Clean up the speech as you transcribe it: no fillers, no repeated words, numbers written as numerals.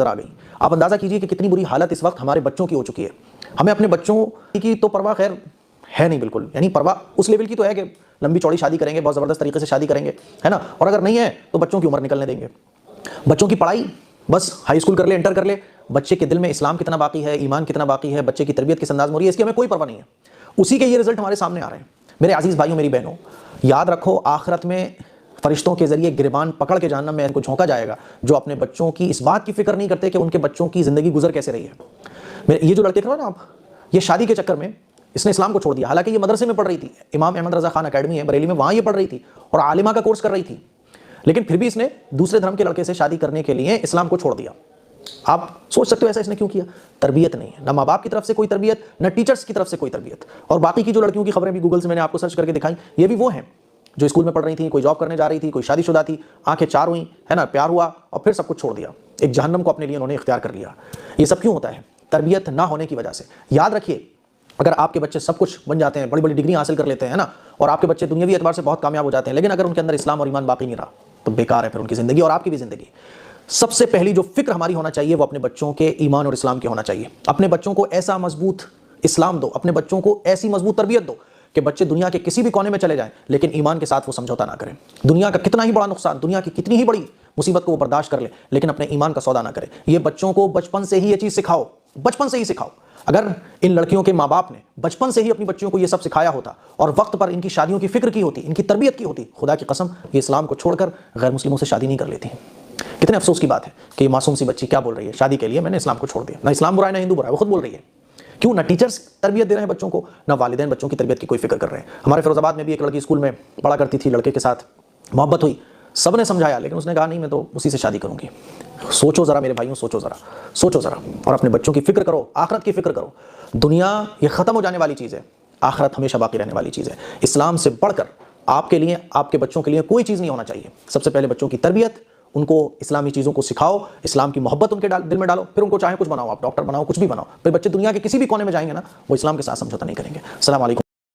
नज़र आ गई। आप अंदाज़ा कीजिए कि कितनी बुरी हालत इस वक्त हमारे बच्चों की हो चुकी है। हमें अपने बच्चों की तो परवाह खैर है नहीं बिल्कुल, यानी परवाह उस लेवल की तो है कि लंबी चौड़ी शादी करेंगे, बहुत ज़बरदस्त तरीके से शादी करेंगे, है ना, और अगर नहीं है तो बच्चों की उम्र निकलने देंगे। बच्चों की पढ़ाई बस हाई स्कूल कर ले, इंटर कर ले, बच्चे के दिल में इस्लाम कितना बाकी है, ईमान कितना बाकी है, बच्चे की तरबियत किस अंदाज में हो रही है, इसकी हमें कोई परवाह नहीं है। उसी के ये रिजल्ट हमारे सामने आ रहे हैं। मेरे अजीज़ भाइयों, मेरी बहनों, याद रखो आखिरत में फरिश्तों के जरिए गिरबान पकड़ के जहन्नम में इनको झोंका जाएगा जो अपने बच्चों की इस बात की फिक्र नहीं करते कि उनके बच्चों की ज़िंदगी गुजर कैसे रही है। मेरे ये जो लड़के थे ना आप, ये शादी के चक्कर में इसने इस्लाम को छोड़ दिया। हालांकि ये मदरसे में पढ़ रही थी, इमाम अहमद रज़ा खान अकेडमी है बरेली में, वहाँ ये पढ़ रही थी और आलिमा का कोर्स कर रही थी, लेकिन फिर भी इसने दूसरे धर्म के लड़के से शादी करने के लिए इस्लाम को छोड़ दिया। आप सोच सकते हो ऐसा इसने क्यों किया? तरबियत नहीं है, ना माँ बाप की तरफ से कोई तरबियत, ना टीचर्स की तरफ से कोई तरबियत। और बाकी की जो लड़कियों की खबरें भी गूगल से मैंने आपको सर्च करके दिखाई, ये भी वो हैं जो स्कूल में पढ़ रही थी, कोई जॉब करने जा रही थी, कोई शादीशुदा थी, आंखें चार हुई, है ना, प्यार हुआ और फिर सब कुछ छोड़ दिया, एक जहन्नम को अपने लिए उन्होंने इख्तियार कर लिया। ये सब क्यों होता है? तरबियत ना होने की वजह से। याद रखिए, अगर आपके बच्चे सब कुछ बन जाते हैं, बड़ी बड़ी डिग्री हासिल कर लेते हैं ना, और आपके बच्चे दुनियावी एतबार से बहुत कामयाब हो जाते हैं, लेकिन अगर उनके अंदर इस्लाम और ईमान बाकी नहीं रहा तो बेकार है फिर उनकी ज़िंदगी और आपकी भी ज़िंदगी। सबसे पहली जो फिक्र हमारी होना चाहिए वो अपने बच्चों के ईमान और इस्लाम की होना चाहिए। अपने बच्चों को ऐसा मजबूत इस्लाम दो, अपने बच्चों को ऐसी मजबूत तरबियत दो कि बच्चे दुनिया के किसी भी कोने में चले जाएं लेकिन ईमान के साथ वो समझौता ना करें। दुनिया का कितना ही बड़ा नुकसान, दुनिया की कितनी ही बड़ी मुसीबत को वो बर्दाश्त कर ले, लेकिन अपने ईमान का सौदा ना करें। ये बच्चों को बचपन से ही ये चीज़ सिखाओ, बचपन से ही सिखाओ। अगर इन लड़कियों के माँ बाप ने बचपन से ही अपनी बच्चियों को ये सब सिखाया होता और वक्त पर इनकी शादियों की फिक्र की होती, इनकी तरबियत की होती, खुदा की कसम ये इस्लाम को छोड़कर गैर मुस्लिमों से शादी नहीं कर लेती। कितने अफसोस की बात है कि ये मासूम सी बच्ची क्या बोल रही है, शादी के लिए मैंने इस्लाम को छोड़ दिया। ना इस्लाम बुरा है ना हिंदू बुरा है, वो खुद बोल रही है। क्यों? ना टीचर्स तरबियत दे रहे हैं बच्चों को, ना वालिदैन बच्चों की तरबियत की कोई फिक्र कर रहे हैं। हमारे फिरोजाबाद में भी एक लड़की स्कूल में पढ़ा करती थी, लड़के के साथ मोहब्बत हुई, सब ने समझाया, लेकिन उसने कहा नहीं मैं तो उसी से शादी करूंगी। सोचो ज़रा मेरे भाइयों, सोचो ज़रा, सोचो ज़रा, और अपने बच्चों की फिक्र करो, आखिरत की फिक्र करो। दुनिया ये ख़त्म हो जाने वाली चीज़ है, आखिरत हमेशा बाकी रहने वाली चीज़ है। इस्लाम से बढ़कर आपके लिए, आपके बच्चों के लिए कोई चीज़ नहीं होना चाहिए। सबसे पहले बच्चों की तरबियत, उनको इस्लामी चीज़ों को सिखाओ, इस्लाम की मोहब्बत उनके दिल में डालो, फिर उनको चाहे कुछ बनाओ, आप डॉक्टर बनाओ, कुछ भी बनाओ, फिर बच्चे दुनिया के किसी भी कोने में जाएंगे ना, वो इस्लाम के साथ समझौता नहीं करेंगे। अस्सलाम वालेकुम।